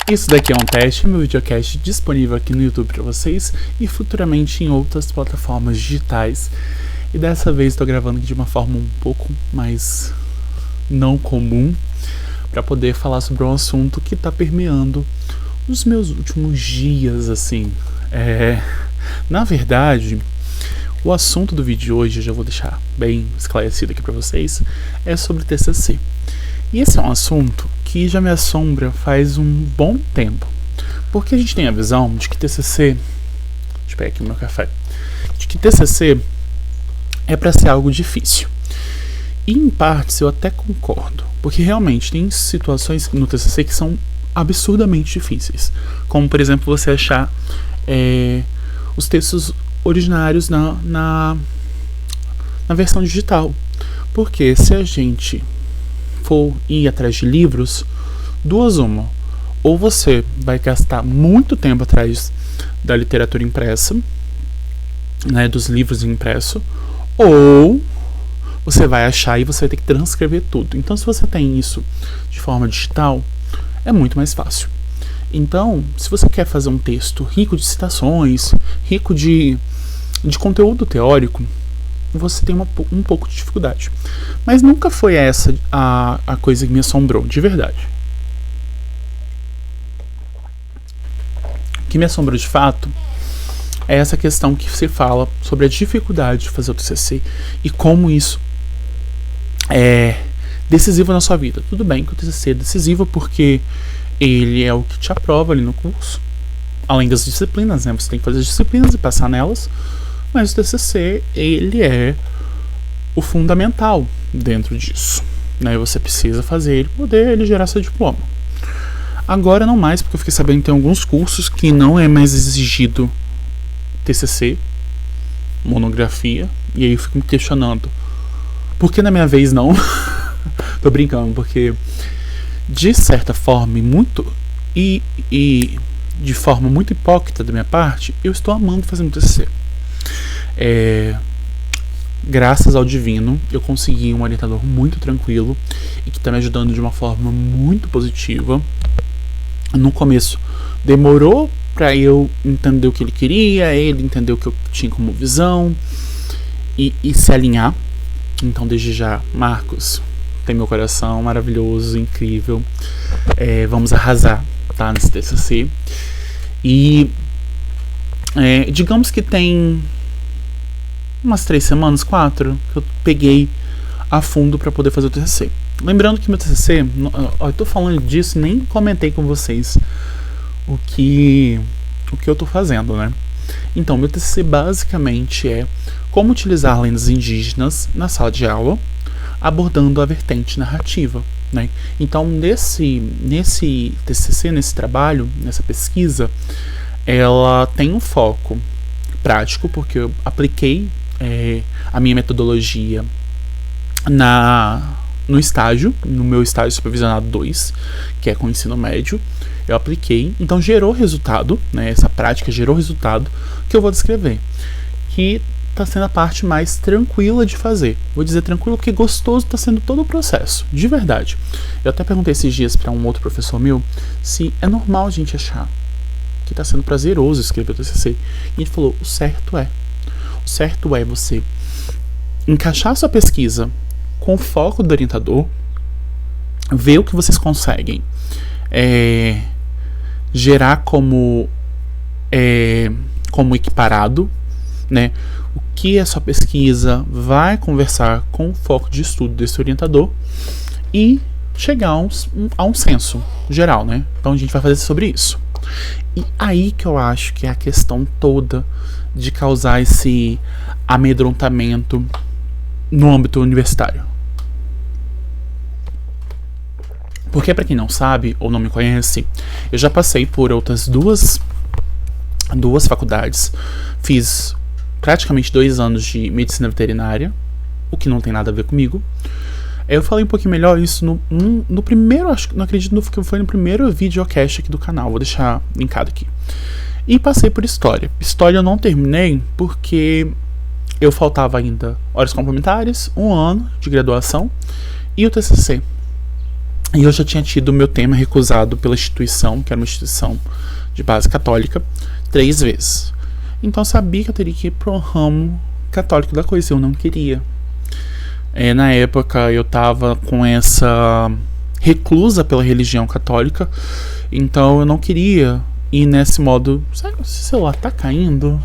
Isso daqui é um teste, meu videocast disponível aqui no YouTube para vocês e futuramente em outras plataformas digitais. E dessa vez estou gravando aqui de uma forma um pouco mais não comum para poder falar sobre um assunto que está permeando os meus últimos dias, assim. Na verdade, o assunto do vídeo de hoje, eu já vou deixar bem esclarecido aqui para vocês, é sobre TCC. E esse é um assunto que já me assombra faz um bom tempo. Porque a gente tem a visão de que TCC... Deixa eu pegar aqui o meu café. De que TCC é para ser algo difícil. E em partes eu até concordo. Porque realmente tem situações no TCC que são absurdamente difíceis. Como, por exemplo, você achar os textos originários na versão digital. Porque se a gente for ir atrás de livros, duas uma. Ou você vai gastar muito tempo atrás da literatura impressa, né, dos livros impressos, ou você vai achar e você vai ter que transcrever tudo. Então, se você tem isso de forma digital, é muito mais fácil. Então, se você quer fazer um texto rico de citações, rico de conteúdo teórico, você tem um pouco de dificuldade. Mas nunca foi essa a coisa que me assombrou, de verdade. O que me assombrou de fato é essa questão que se fala sobre a dificuldade de fazer o TCC e como isso é decisivo na sua vida. Tudo bem que o TCC é decisivo porque ele é o que te aprova ali no curso, além das disciplinas, né? Você tem que fazer as disciplinas e passar nelas. Mas o TCC, ele é o fundamental dentro disso, né? Você precisa fazer ele poder ele gerar seu diploma. Agora não mais, porque eu fiquei sabendo que tem alguns cursos que não é mais exigido TCC, monografia, e aí eu fico me questionando, por que na minha vez não? Tô brincando, porque de certa forma e de forma muito hipócrita da minha parte, eu estou amando fazer um TCC. Graças ao divino, eu consegui um orientador muito tranquilo e que está me ajudando de uma forma muito positiva. No começo demorou para eu entender o que ele queria, ele entender o que eu tinha como visão e se alinhar. Então, desde já, Marcos, tem meu coração maravilhoso, incrível. Vamos arrasar, tá, nesse TCC. E digamos que tem umas 3 semanas, 4, que eu peguei a fundo para poder fazer o TCC. Lembrando que meu TCC, eu tô falando disso, nem comentei com vocês o que eu tô fazendo, né? Então, meu TCC basicamente é como utilizar lendas indígenas na sala de aula, abordando a vertente narrativa, né? Então, nesse TCC, nesse trabalho, nessa pesquisa, ela tem um foco prático, porque eu apliquei a minha metodologia no estágio, no meu estágio supervisionado 2, que é com o ensino médio. Eu apliquei, então gerou resultado, né? Essa prática gerou resultado que eu vou descrever, que está sendo a parte mais tranquila de fazer. Vou dizer tranquilo porque gostoso está sendo todo o processo, de verdade. Eu até perguntei esses dias para um outro professor meu se é normal a gente achar que está sendo prazeroso escrever o TCC. E ele falou, o certo é você encaixar sua pesquisa com o foco do orientador, ver o que vocês conseguem gerar como equiparado, né? O que é sua pesquisa vai conversar com o foco de estudo desse orientador e chegar a um senso geral, né? Então a gente vai fazer sobre isso. E aí que eu acho que é a questão toda de causar esse amedrontamento no âmbito universitário. Porque, para quem não sabe ou não me conhece, eu já passei por outras duas faculdades. Fiz praticamente 2 anos de medicina veterinária, o que não tem nada a ver comigo. Eu falei um pouquinho melhor isso no primeiro, não acredito que foi no primeiro videocast aqui do canal, vou deixar linkado aqui. E passei por História. História eu não terminei porque eu faltava ainda horas complementares, 1 ano de graduação e o TCC. E eu já tinha tido meu tema recusado pela instituição, que era uma instituição de base católica, 3 vezes. Então eu sabia que eu teria que ir pro ramo católico da coisa, eu não queria. Na época eu tava com essa reclusa pela religião católica, então eu não queria ir nesse modo. Será que o celular tá caindo?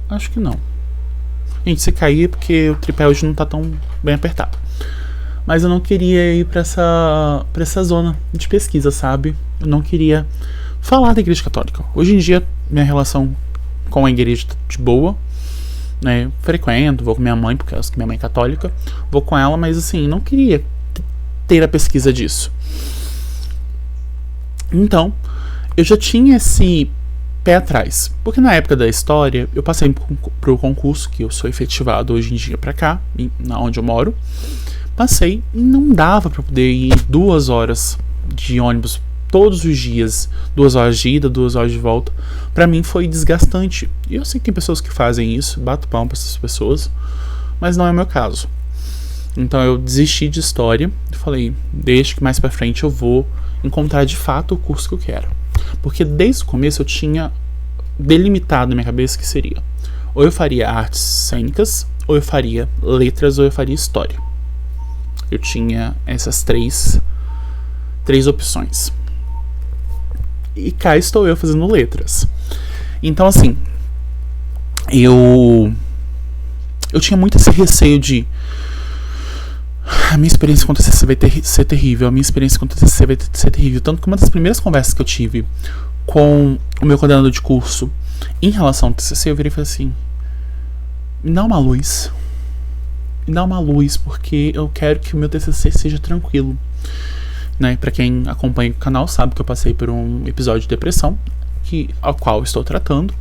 Acho que não. Gente, se cair é porque o tripé hoje não tá tão bem apertado. Mas eu não queria ir pra essa zona de pesquisa, sabe? Eu não queria falar da igreja católica. Hoje em dia, minha relação com a igreja tá de boa, né? Frequento, vou com minha mãe, porque minha mãe é católica. Vou com ela, mas assim, não queria ter a pesquisa disso. Então, eu já tinha esse pé atrás. Porque na época da história, eu passei pro concurso, que eu sou efetivado hoje em dia pra cá, onde eu moro. Passei e não dava pra poder ir 2 horas de ônibus todos os dias, 2 horas de ida, 2 horas de volta. Pra mim foi desgastante. E eu sei que tem pessoas que fazem isso, bato palma pra essas pessoas, mas não é o meu caso. Então eu desisti de história e falei, deixa que mais pra frente eu vou encontrar de fato o curso que eu quero. Porque desde o começo eu tinha delimitado na minha cabeça que seria: ou eu faria artes cênicas, ou eu faria letras, ou eu faria história. Eu tinha essas três opções. E cá estou eu fazendo letras. Então assim, eu tinha muito esse receio de: a minha experiência com o TCC vai ser terrível, a minha experiência com o TCC vai ser terrível. Tanto que uma das primeiras conversas que eu tive com o meu coordenador de curso em relação ao TCC, eu virei e falei assim: me dá uma luz. Me dá uma luz, porque eu quero que o meu TCC seja tranquilo. Né? Pra quem acompanha o canal sabe que eu passei por um episódio de depressão, ao qual estou tratando.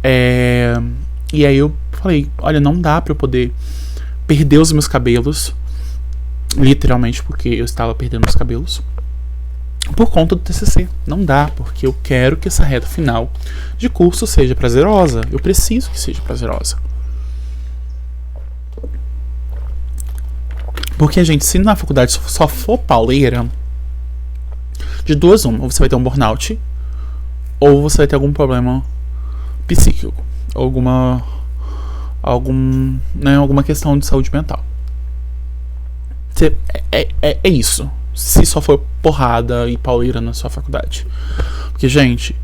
E aí eu falei: olha, não dá pra eu poder perder os meus cabelos, literalmente, porque eu estava perdendo os cabelos, por conta do TCC. Não dá, porque eu quero que essa reta final de curso seja prazerosa. Eu preciso que seja prazerosa. Porque, gente, se na faculdade só for pauleira, de 2 uma, ou você vai ter um burnout, ou você vai ter algum problema psíquico, alguma questão de saúde mental. É isso. Se só for porrada e pauleira na sua faculdade. Porque, gente,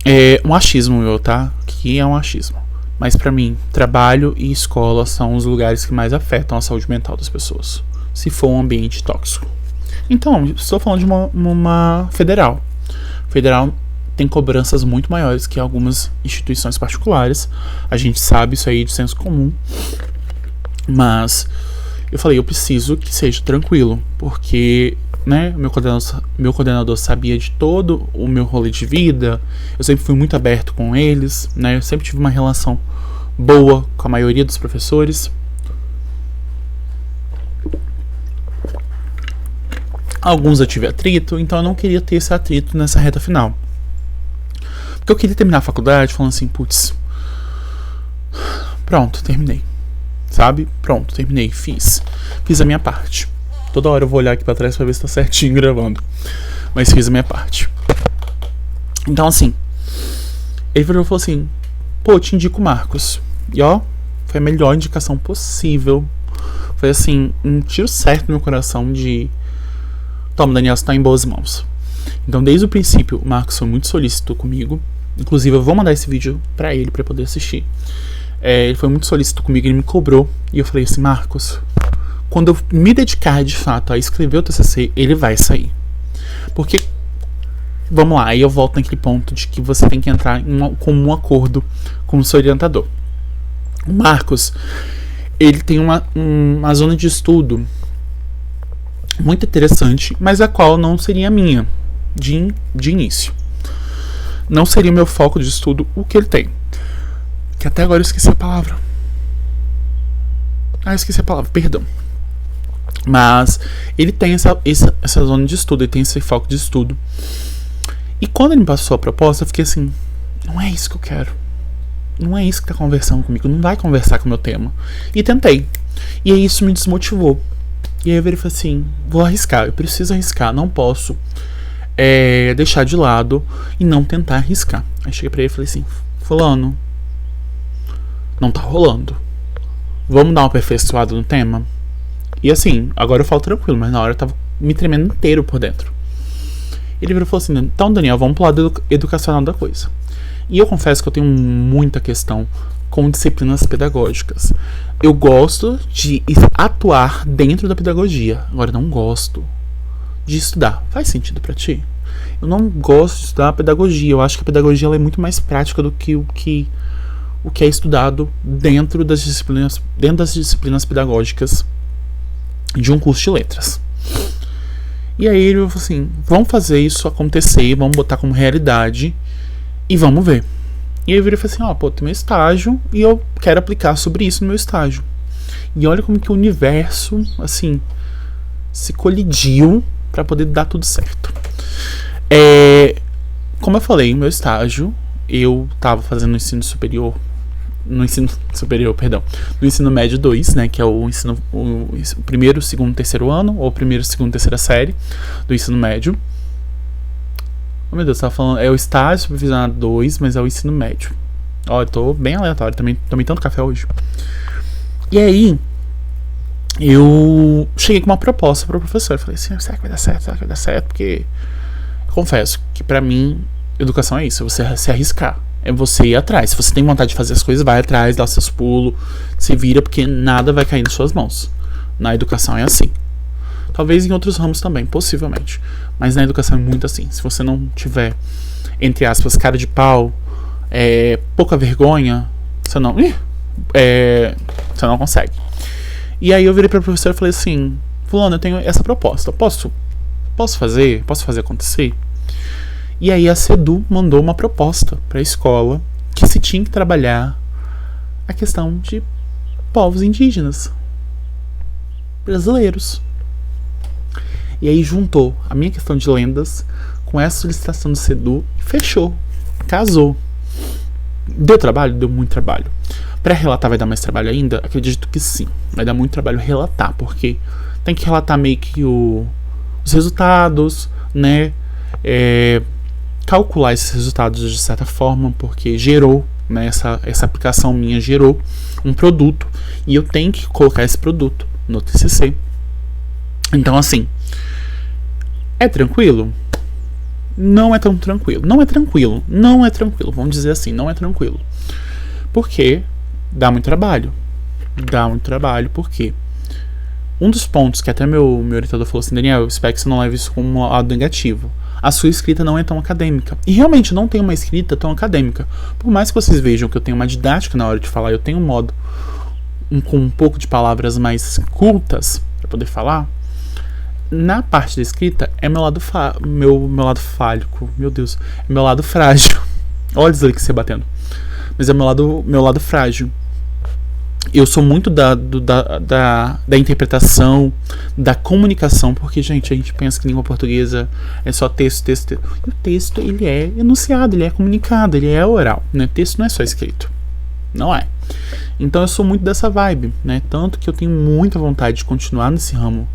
é um achismo meu, tá? Que é um achismo. Mas pra mim, trabalho e escola são os lugares que mais afetam a saúde mental das pessoas, se for um ambiente tóxico. Então, estou falando de uma federal. Federal tem cobranças muito maiores que algumas instituições particulares. A gente sabe isso aí de senso comum. Mas eu falei, eu preciso que seja tranquilo, porque, né, meu coordenador sabia de todo o meu rolê de vida. Eu sempre fui muito aberto com eles, né? Eu sempre tive uma relação boa com a maioria dos professores. Alguns eu tive atrito, então eu não queria ter esse atrito nessa reta final. Porque eu queria terminar a faculdade falando assim: putz, pronto, terminei. Sabe? Pronto, terminei, fiz a minha parte. Toda hora eu vou olhar aqui pra trás pra ver se tá certinho gravando, mas fiz a minha parte. Então assim, ele falou assim: pô, eu te indico o Marcos. E ó, foi a melhor indicação possível. Foi assim, um tiro certo no meu coração de: toma, Daniel, você tá em boas mãos. Então desde o princípio o Marcos foi muito solícito comigo. Inclusive eu vou mandar esse vídeo pra ele, pra poder assistir. Ele foi muito solícito comigo, ele me cobrou. E eu falei assim: Marcos, quando eu me dedicar de fato a escrever o TCC, ele vai sair. Porque, vamos lá, aí eu volto naquele ponto de que você tem que entrar com um acordo com o seu orientador. O Marcos, ele tem uma zona de estudo muito interessante, mas a qual não seria a minha de início. Não seria o meu foco de estudo o que ele tem. Que até agora eu esqueci a palavra. Esqueci a palavra, perdão. Mas ele tem essa zona de estudo, ele tem esse foco de estudo. E quando ele me passou a proposta, eu fiquei assim: não é isso que eu quero. Não é isso que tá conversando comigo. Não vai conversar com o meu tema. E tentei. E aí isso me desmotivou. E aí eu virei e falei assim, vou arriscar, eu preciso arriscar, não posso deixar de lado e não tentar arriscar. Aí cheguei pra ele e falei assim, fulano, não tá rolando. Vamos dar uma aperfeiçoada no tema? E assim, agora eu falo tranquilo, mas na hora eu tava me tremendo inteiro por dentro. Ele virou e falou assim, então Daniel, vamos pro lado educacional da coisa. E eu confesso que eu tenho muita questão com disciplinas pedagógicas. Eu gosto de atuar dentro da pedagogia, agora não gosto de estudar. Faz sentido pra ti? Eu não gosto de estudar pedagogia. Eu acho que a pedagogia ela é muito mais prática do que o que é estudado dentro das disciplinas pedagógicas de um curso de letras. E aí ele falou assim, vamos fazer isso acontecer, vamos botar como realidade e vamos ver. E aí eu virei e falei assim, pô, tem meu estágio e eu quero aplicar sobre isso no meu estágio. E olha como que o universo, assim, se colidiu para poder dar tudo certo. Como eu falei, meu estágio, eu tava fazendo no ensino médio 2, né, que é o primeiro, segundo, terceiro ano, ou primeiro, segundo, terceira série do ensino médio. Oh meu Deus, tava falando, é o estágio supervisionado 2, mas é o ensino médio. Ó, eu tô bem aleatório, tomei tanto café hoje. E aí, eu cheguei com uma proposta pro professor, eu falei assim, será que vai dar certo? Será que vai dar certo? Porque, eu confesso que pra mim, educação é isso, é você se arriscar. É você ir atrás. Se você tem vontade de fazer as coisas, vai atrás, dá os seus pulos, se vira, porque nada vai cair nas suas mãos. Na educação é assim. Talvez em outros ramos também, possivelmente. Mas na educação é muito assim. Se você não tiver, entre aspas, cara de pau, pouca vergonha, você não consegue. E aí eu virei para o professor e falei assim, fulano, eu tenho essa proposta, posso fazer acontecer? E aí a CEDU mandou uma proposta para a escola que se tinha que trabalhar a questão de povos indígenas brasileiros. E aí juntou a minha questão de lendas com essa solicitação do CEDU e fechou, casou. Deu trabalho? Deu muito trabalho. Para relatar vai dar mais trabalho ainda? Acredito que sim. Vai dar muito trabalho relatar, porque tem que relatar meio que os resultados, né? Calcular esses resultados de certa forma, porque gerou, né? Essa aplicação minha gerou um produto e eu tenho que colocar esse produto no TCC. Então, assim, é tranquilo? Não é tão tranquilo. Não é tranquilo. Vamos dizer assim, não é tranquilo. Porque dá muito trabalho. Porque um dos pontos que até meu orientador falou assim, Daniel, eu espero que você não leve isso como um lado negativo. A sua escrita não é tão acadêmica. E realmente não tem uma escrita tão acadêmica. Por mais que vocês vejam que eu tenho uma didática na hora de falar, eu tenho um modo com um pouco de palavras mais cultas para poder falar. Na parte da escrita é meu lado meu lado fálico, meu Deus, é meu lado frágil. Olha isso ali que você batendo. Mas é meu lado frágil. Eu sou muito da interpretação, da comunicação, porque, gente, a gente pensa que língua portuguesa é só texto. E o texto, ele é enunciado, ele é comunicado, ele é oral, né? Texto não é só escrito. Não é. Então eu sou muito dessa vibe, né? Tanto que eu tenho muita vontade de continuar nesse ramo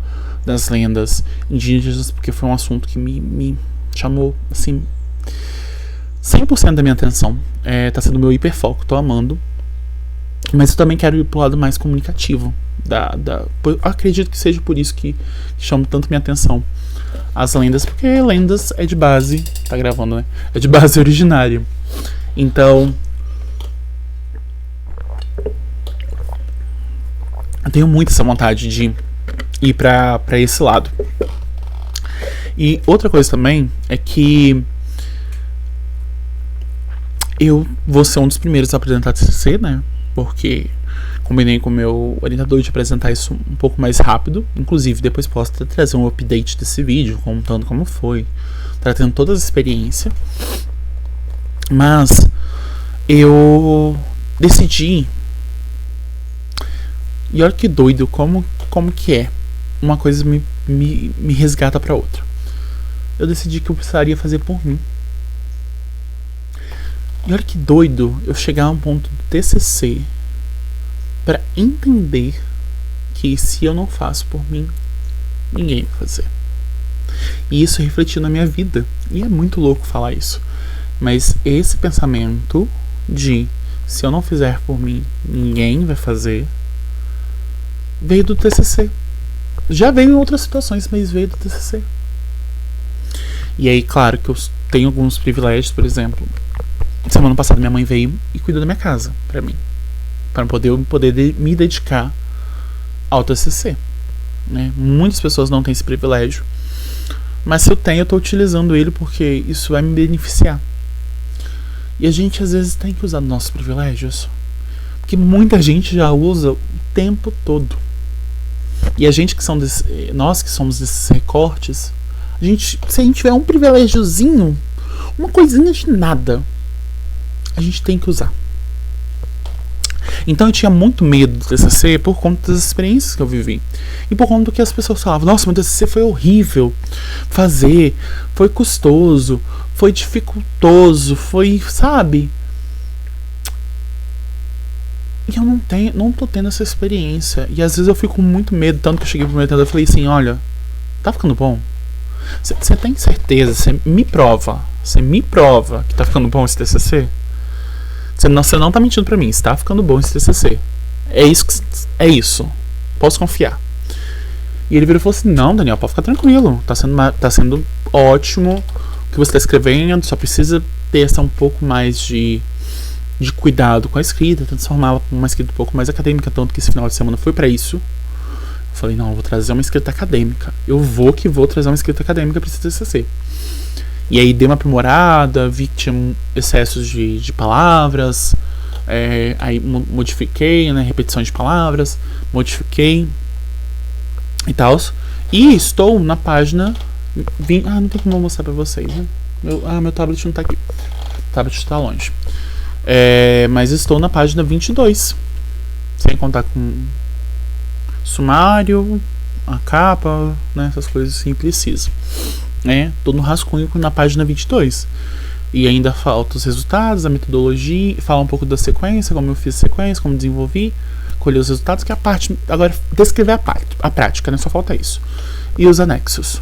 das lendas indígenas, porque foi um assunto que me chamou, assim, 100% da minha atenção. Tá sendo meu hiperfoco, tô amando. Mas eu também quero ir pro lado mais comunicativo. Acredito que seja por isso que chama tanto minha atenção as lendas, porque lendas é de base, tá gravando, né? É de base originária. Então, eu tenho muito essa vontade de ir pra esse lado. E outra coisa também é que eu vou ser um dos primeiros a apresentar TCC, né? Porque combinei com o meu orientador de apresentar isso um pouco mais rápido. Inclusive, depois posso trazer um update desse vídeo, contando como foi, tratando toda a experiência. Mas eu decidi. E olha que doido, como que é. Uma coisa me resgata pra outra. Eu decidi que eu precisaria fazer por mim. E olha que doido eu chegar a um ponto do TCC pra entender que se eu não faço por mim, Ninguém vai fazer. E isso refletiu na minha vida. E é muito louco falar isso. Mas esse pensamento de se eu não fizer por mim, ninguém vai fazer, veio do TCC. Já veio em outras situações, mas veio do TCC. E aí, claro que eu tenho alguns privilégios, por exemplo. Semana passada minha mãe veio e cuidou da minha casa pra mim. Para poder me dedicar ao TCC. Né? Muitas pessoas não têm esse privilégio. Mas se eu tenho, eu tô utilizando ele porque isso vai me beneficiar. E a gente às vezes tem que usar nossos privilégios. Porque muita gente já usa o tempo todo. E a gente nós que somos desses recortes, se a gente tiver um privilégiozinho, uma coisinha de nada, a gente tem que usar. Então eu tinha muito medo do TCC por conta das experiências que eu vivi. E por conta do que as pessoas falavam. Nossa, meu TCC foi horrível fazer, foi custoso, foi dificultoso, foi, sabe? E eu não tô tendo essa experiência. E às vezes eu fico com muito medo, tanto que eu cheguei pro meu orientador e falei assim, olha, tá ficando bom? Você tem certeza? Você me prova que tá ficando bom esse TCC? Você não tá mentindo pra mim, está ficando bom esse TCC. É isso. Posso confiar. E ele virou e falou assim, não, Daniel, pode ficar tranquilo. Tá sendo ótimo o que você tá escrevendo, só precisa ter um pouco mais de cuidado com a escrita, transformá-la em uma escrita um pouco mais acadêmica, tanto que esse final de semana foi pra isso. Eu falei, não, eu vou trazer uma escrita acadêmica. Eu vou trazer uma escrita acadêmica pra esse TCC. E aí dei uma aprimorada, vi que tinha excessos de palavras, aí modifiquei, né, repetição de palavras, modifiquei e tal. E estou na página 20. Não tem como eu mostrar pra vocês, né? Meu tablet não tá aqui. O tablet está longe. Mas estou na página 22. Sem contar com sumário, a capa, né, essas coisas assim, preciso. Tô no rascunho na página 22. E ainda falta os resultados, a metodologia, fala um pouco da sequência, como eu fiz a sequência, como desenvolvi, colher os resultados, que é a parte. Agora, descrever a prática, né? Só falta isso. E os anexos.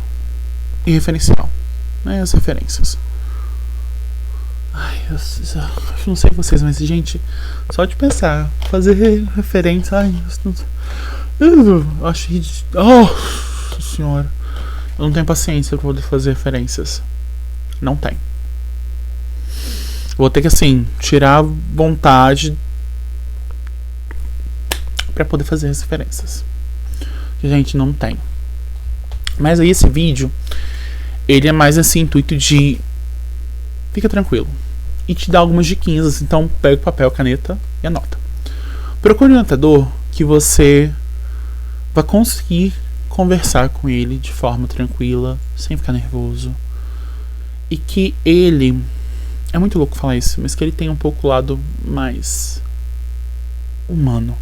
E referencial. Né? As referências. Eu não sei vocês, mas, gente, só de pensar, fazer referência. Eu acho ridículo. Nossa senhora. Eu não tenho paciência pra poder fazer referências. Não tem. Vou ter que, assim, tirar a vontade pra poder fazer as referências. Que, gente, não tem. Mas aí esse vídeo, ele é mais, assim, intuito de... Fica tranquilo. E te dá algumas diquinhas. Então, pega o papel, caneta e anota. Procure um orientador que você vai conseguir conversar com ele de forma tranquila, sem ficar nervoso. E que ele... É muito louco falar isso, mas que ele tem um pouco o lado mais humano.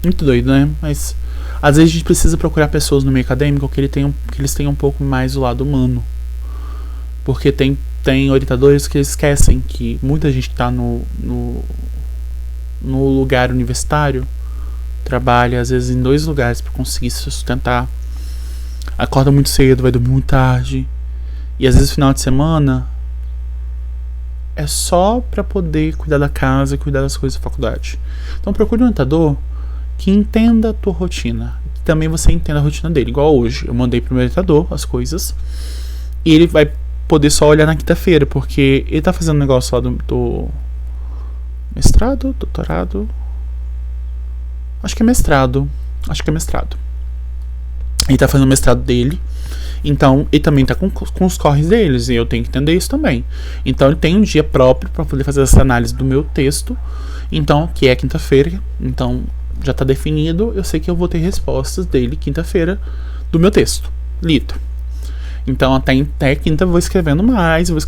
Muito doido, né? Mas às vezes a gente precisa procurar pessoas no meio acadêmico que eles tenham um pouco mais o lado humano. Porque tem orientadores que esquecem que muita gente que está no lugar universitário trabalha às vezes em 2 lugares para conseguir se sustentar. Acorda muito cedo, vai dormir muito tarde. E às vezes final de semana é só para poder cuidar da casa e cuidar das coisas da faculdade. Então procure um orientador que entenda a tua rotina. Que também você entenda a rotina dele. Igual hoje, eu mandei pro meu orientador as coisas. E ele vai poder só olhar na quinta-feira, porque ele tá fazendo um negócio lá do mestrado, doutorado. Acho que é mestrado. Ele tá fazendo o mestrado dele. Então, ele também tá com os corres deles. E eu tenho que entender isso também. Então, ele tem um dia próprio para poder fazer essa análise do meu texto. Então, que é quinta-feira. Então, já tá definido. Eu sei que eu vou ter respostas dele quinta-feira do meu texto lido. Então, até quinta eu vou escrevendo mais.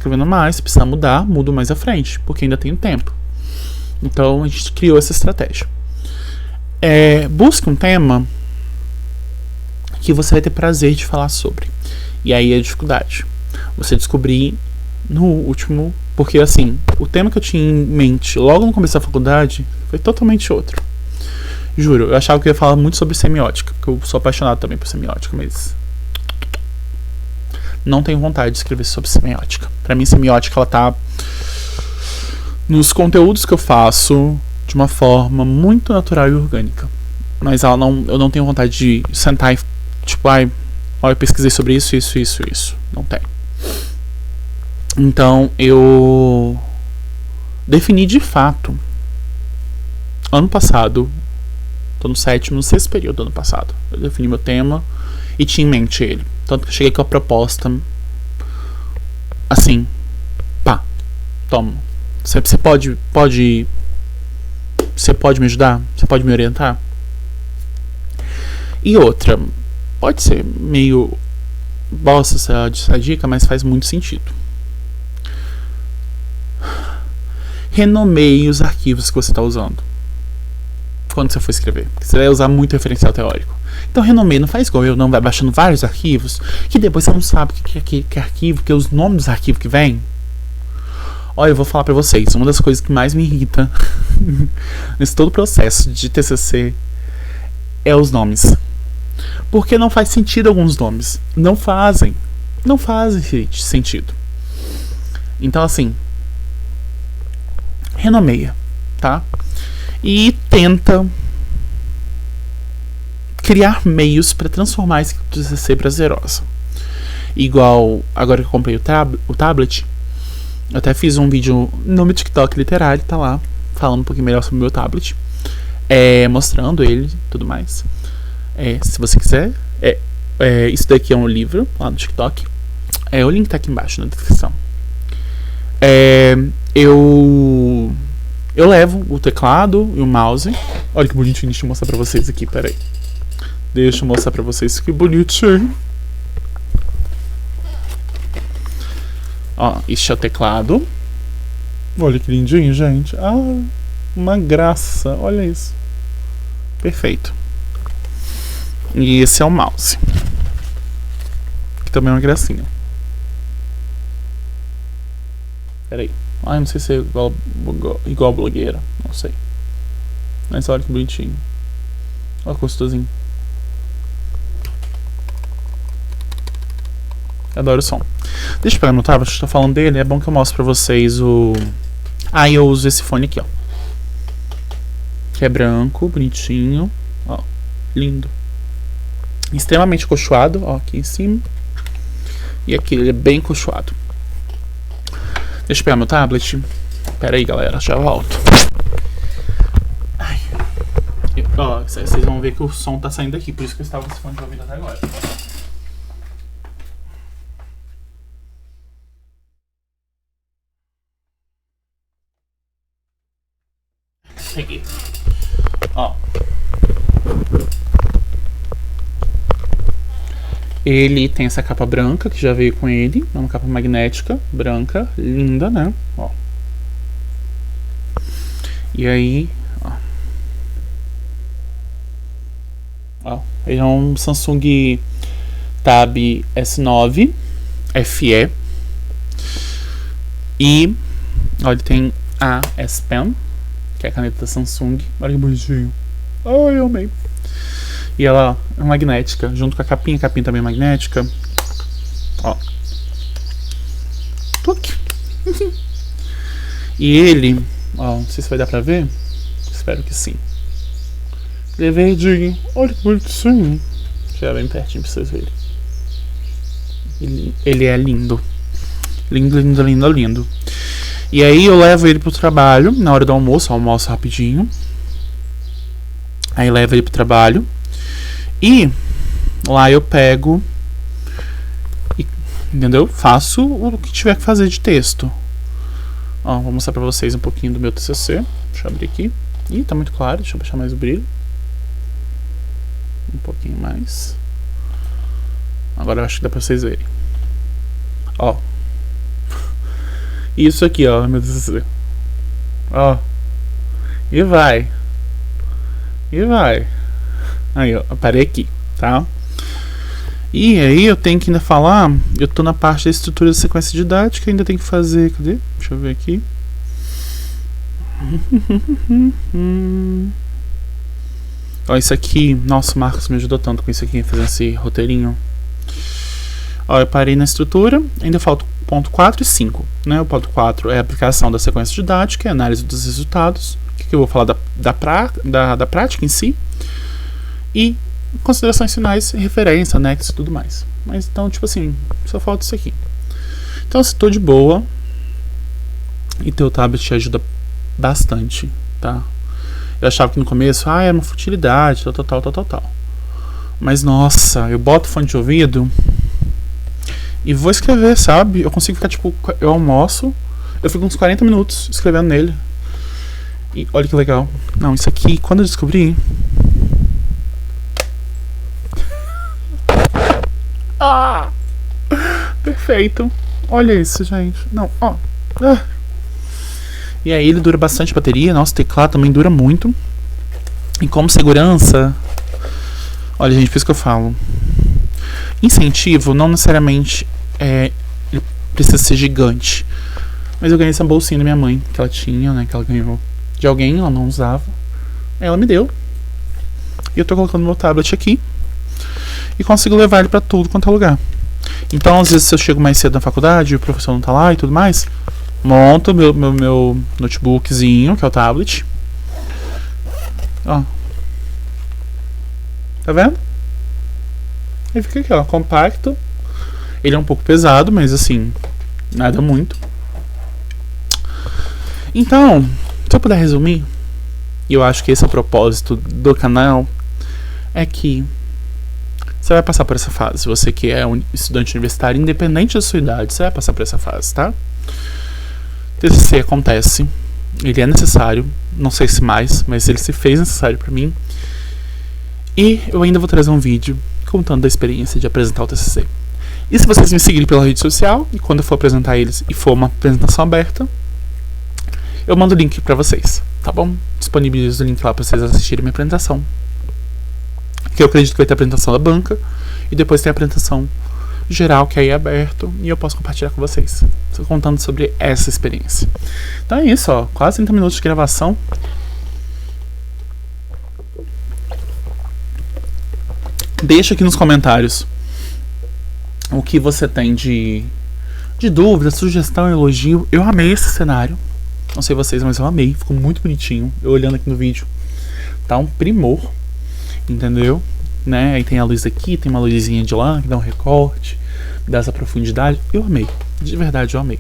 Se precisar mudar, mudo mais à frente. Porque ainda tenho tempo. Então, a gente criou essa estratégia. Busque um tema que você vai ter prazer de falar sobre. E aí é a dificuldade. Você descobrir no último... Porque, assim, o tema que eu tinha em mente logo no começo da faculdade foi totalmente outro. Juro, eu achava que eu ia falar muito sobre semiótica, porque eu sou apaixonado também por semiótica, mas não tenho vontade de escrever sobre semiótica. Pra mim, semiótica, ela tá nos conteúdos que eu faço de uma forma muito natural e orgânica. Mas eu não tenho vontade de sentar e, tipo, eu pesquisei sobre isso. Não tenho. Então, eu defini de fato, ano passado, tô no 7º, 6º período do ano passado. Eu defini meu tema e tinha em mente ele. Tanto que eu cheguei com a proposta assim, pá, toma. Você pode me ajudar? Você pode me orientar? E outra, pode ser meio bosta essa dica, mas faz muito sentido. Renomeie os arquivos que você está usando quando você for escrever, porque você vai usar muito referencial teórico. Então renomeie, não faz igual eu, não vai baixando vários arquivos que depois você não sabe o que é arquivo, que é os nomes dos arquivos que vem. Olha, eu vou falar pra vocês, uma das coisas que mais me irrita nesse todo o processo de TCC é os nomes. Porque não faz sentido alguns nomes. Não fazem sentido. Então, assim, renomeia, tá? E tenta criar meios para transformar esse TCC prazerosa. Igual, agora que eu comprei o tablet, eu até fiz um vídeo no meu TikTok literário, tá lá, falando um pouquinho melhor sobre o meu tablet, mostrando ele e tudo mais. Se você quiser, isso daqui é um livro lá no TikTok. O link tá aqui embaixo na descrição. Eu levo o teclado e o mouse. Olha que bonitinho, deixa eu mostrar pra vocês aqui, peraí. Deixa eu mostrar pra vocês que bonitinho. Ó, este é o teclado. Olha que lindinho, gente. Uma graça, olha isso. Perfeito. E esse é o mouse, que também é uma gracinha. Peraí. Não sei se é igual blogueira. Não sei. Mas olha que bonitinho. Olha que gostosinho. Adoro o som. Deixa eu pegar meu tablet, eu tô falando dele. É bom que eu mostre pra vocês o... eu uso esse fone aqui, ó. Que é branco, bonitinho. Ó, lindo. Extremamente cochoado, ó, aqui em cima. E aqui ele é bem cochoado. Deixa eu pegar meu tablet. Pera aí, galera, já volto. Ó, vocês vão ver que o som tá saindo aqui, por isso que eu estava com esse fone de ouvido até agora. Peguei. Ó. Ele tem essa capa branca que já veio com ele. É uma capa magnética, branca, linda, né? Ó. E aí, ó. Ele é um Samsung Tab S9 FE. E, ó, ele tem a S Pen, que é a caneta da Samsung. Olha que bonitinho. Ai, eu amei. E ela é magnética, junto com a capinha também é magnética. Ó. Tuc. E ele, ó, não sei se vai dar pra ver. Espero que sim. Ele é verdinho. Olha que bonitinho. Chegar bem pertinho pra vocês verem. Ele é lindo. Lindo, lindo, lindo, lindo. E aí eu levo ele pro trabalho, na hora do almoço, almoço rapidinho. Aí levo ele pro trabalho. E lá eu pego, entendeu? Faço o que tiver que fazer de texto. Ó, vou mostrar pra vocês um pouquinho do meu TCC. Deixa eu abrir aqui. Ih, tá muito claro, deixa eu baixar mais o brilho. Um pouquinho mais. Agora eu acho que dá pra vocês verem. Ó. Isso aqui, ó, meu TCC. Ó. E vai. Aí, ó, eu parei aqui, tá? E aí eu tenho que ainda falar. Eu tô na parte da estrutura da sequência didática. Ainda tem que fazer. Cadê? Deixa eu ver aqui. Ó, isso aqui, nossa, o Marcos me ajudou tanto com isso aqui, fazendo esse roteirinho. Ó, eu parei na estrutura, ainda falta o ponto 4 e 5, né? O ponto 4 é a aplicação da sequência didática, é a análise dos resultados, que eu vou falar da prática em si, e considerações finais, referência, anexo e tudo mais. Mas então, tipo assim, só falta isso aqui. Então, se tô de boa, e teu tablet te ajuda bastante, tá? Eu achava que no começo, era uma futilidade, tal. Mas, nossa, eu boto fone de ouvido e vou escrever, sabe? Eu consigo ficar, tipo, eu almoço, eu fico uns 40 minutos escrevendo nele. E olha que legal. Não, isso aqui, quando eu descobri... Perfeito. Olha isso, gente. Não, ó. E aí ele dura bastante bateria. Nosso teclado também dura muito. E como segurança... Olha, gente, por isso que eu falo. Incentivo não necessariamente ele precisa ser gigante. Mas eu ganhei essa bolsinha da minha mãe, que ela tinha, né? Que ela ganhou de alguém, ela não usava. Aí ela me deu. E eu tô colocando meu tablet aqui. E consigo levar ele pra tudo quanto é lugar. Então, às vezes, se eu chego mais cedo na faculdade e o professor não tá lá e tudo mais, monto meu notebookzinho, que é o tablet. Ó. Tá vendo? Ele fica aqui, ó, compacto. Ele é um pouco pesado, mas assim, nada muito. Então, se eu puder resumir, e eu acho que esse é o propósito do canal, é que você vai passar por essa fase. Você que é um estudante universitário, independente da sua idade, você vai passar por essa fase, tá? TCC acontece, ele é necessário, não sei se mais, mas ele se fez necessário pra mim. E eu ainda vou trazer um vídeo contando da experiência de apresentar o TCC. E se vocês me seguirem pela rede social, e quando eu for apresentar eles e for uma apresentação aberta, eu mando o link pra vocês, tá bom? Disponibilizo o link lá pra vocês assistirem a minha apresentação. Que eu acredito que vai ter a apresentação da banca, e depois tem a apresentação geral, que aí é aberto, e eu posso compartilhar com vocês. Estou contando sobre essa experiência. Então é isso, ó, quase 30 minutos de gravação. Deixa aqui nos comentários o que você tem de dúvida, sugestão, elogio. Eu amei esse cenário. Não sei vocês, mas eu amei. Ficou muito bonitinho. Eu olhando aqui no vídeo. Tá um primor. Entendeu? Né? Aí tem a luz aqui, tem uma luzinha de lá, que dá um recorte, dá essa profundidade. Eu amei. De verdade, eu amei.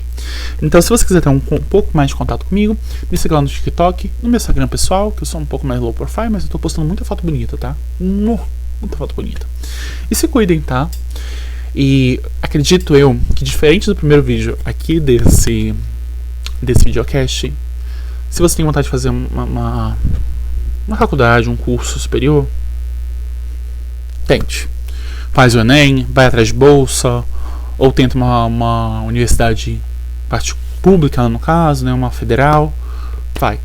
Então, se você quiser ter um pouco mais de contato comigo, me siga lá no TikTok, no meu Instagram pessoal, que eu sou um pouco mais low profile, mas eu tô postando muita foto bonita, tá? Muita foto bonita. E se cuidem, tá? E acredito eu que, diferente do primeiro vídeo aqui desse videocast, se você tem vontade de fazer uma faculdade, um curso superior, tente. Faz o Enem, vai atrás de bolsa, ou tenta uma universidade pública, no caso, né, uma federal. Vai.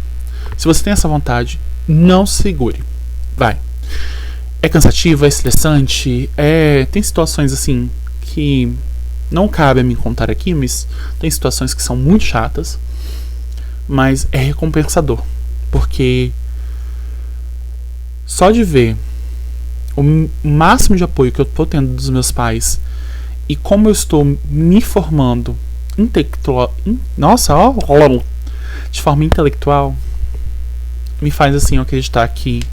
Se você tem essa vontade, não se segure. Vai. É cansativo, é estressante, tem situações assim que não cabe a mim contar aqui, mas tem situações que são muito chatas, mas é recompensador, porque só de ver o máximo de apoio que eu tô tendo dos meus pais e como eu estou me formando de forma intelectual, me faz assim eu acreditar que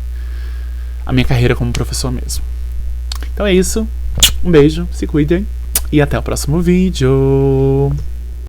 a minha carreira como professor mesmo. Então é isso. Um beijo, se cuidem e até o próximo vídeo.